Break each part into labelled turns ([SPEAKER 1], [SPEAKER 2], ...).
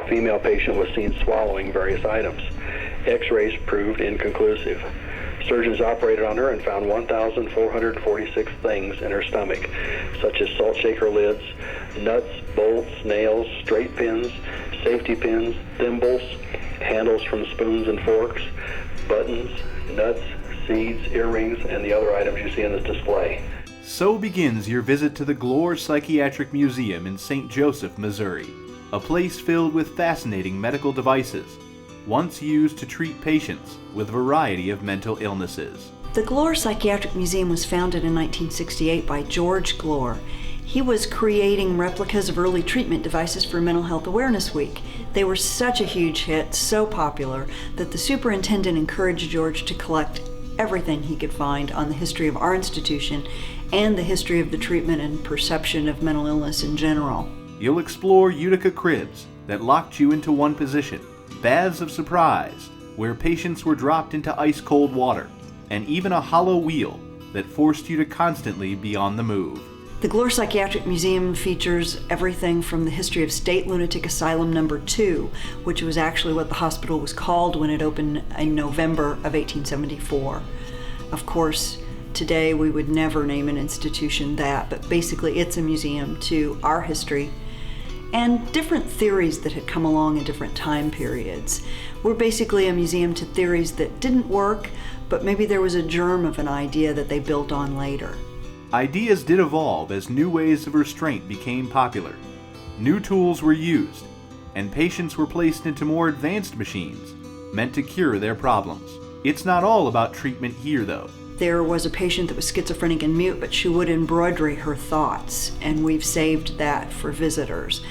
[SPEAKER 1] female patient was seen swallowing various items. X-rays proved inconclusive. Surgeons operated on her and found 1,446 things in her stomach, such as salt shaker lids, nuts, bolts, nails, straight pins, safety pins, thimbles, handles from spoons and forks, buttons, nuts, seeds, earrings, and the other items you see in this display.
[SPEAKER 2] So begins your visit to the Glore Psychiatric Museum in St. Joseph, Missouri, a place filled with fascinating medical devices, once used to treat patients with a variety of mental illnesses.
[SPEAKER 3] The Glore Psychiatric Museum was founded in 1968 by George Glore. He was creating replicas of early treatment devices for Mental Health Awareness Week. They were such a huge hit, so popular, that the superintendent encouraged George to collect everything he could find on the history of our institution and the history of the treatment and perception of mental illness in general.
[SPEAKER 2] You'll explore Utica cribs that locked you into one position, baths of surprise where patients were dropped into ice-cold water, and even a hollow wheel that forced you to constantly be on the move.
[SPEAKER 3] The Glore Psychiatric Museum features everything from the history of State Lunatic Asylum No. 2, which was actually what the hospital was called when it opened in November of 1874. Of course, today we would never name an institution that, but basically it's a museum to our history and different theories that had come along in different time periods. We're basically a museum to theories that didn't work, but maybe there was a germ of an idea that they built on later.
[SPEAKER 2] Ideas did evolve as new ways of restraint became popular. New tools were used, and patients were placed into more advanced machines meant to cure their problems. It's not all about treatment here, though.
[SPEAKER 3] There was a patient that was schizophrenic and mute, but she would embroidery her thoughts, and we've saved that for visitors.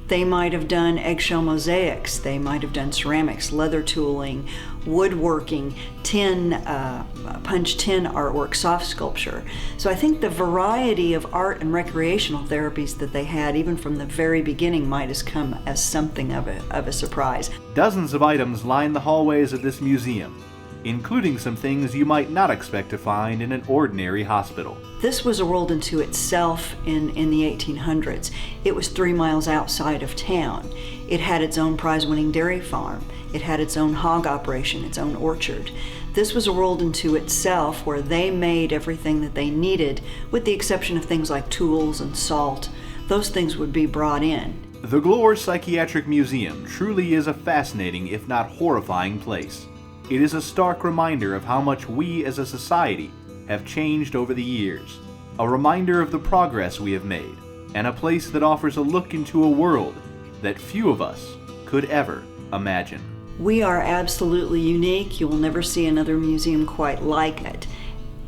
[SPEAKER 3] They might have done eggshell mosaics, they might have done ceramics, leather tooling, woodworking, punch tin artwork, soft sculpture. So I think the variety of art and recreational therapies that they had, even from the very beginning, might have come as something of a surprise.
[SPEAKER 2] Dozens of items line the hallways of this museum, including some things you might not expect to find in an ordinary hospital.
[SPEAKER 3] This was a world unto itself in the 1800s. It was 3 miles outside of town. It had its own prize-winning dairy farm. It had its own hog operation, its own orchard. This was a world unto itself where they made everything that they needed, with the exception of things like tools and salt. Those things would be brought in.
[SPEAKER 2] The Glore Psychiatric Museum truly is a fascinating, if not horrifying, place. It is a stark reminder of how much we as a society have changed over the years, a reminder of the progress we have made, and a place that offers a look into a world that few of us could ever imagine.
[SPEAKER 3] We are absolutely unique. You will never see another museum quite like it.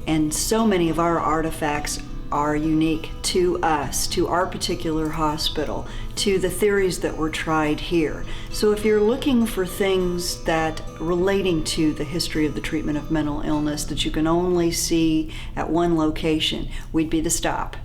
[SPEAKER 3] And so many of our artifacts are unique to us, to our particular hospital, to the theories that were tried here. So if you're looking for things that relating to the history of the treatment of mental illness that you can only see at one location, we'd be the stop.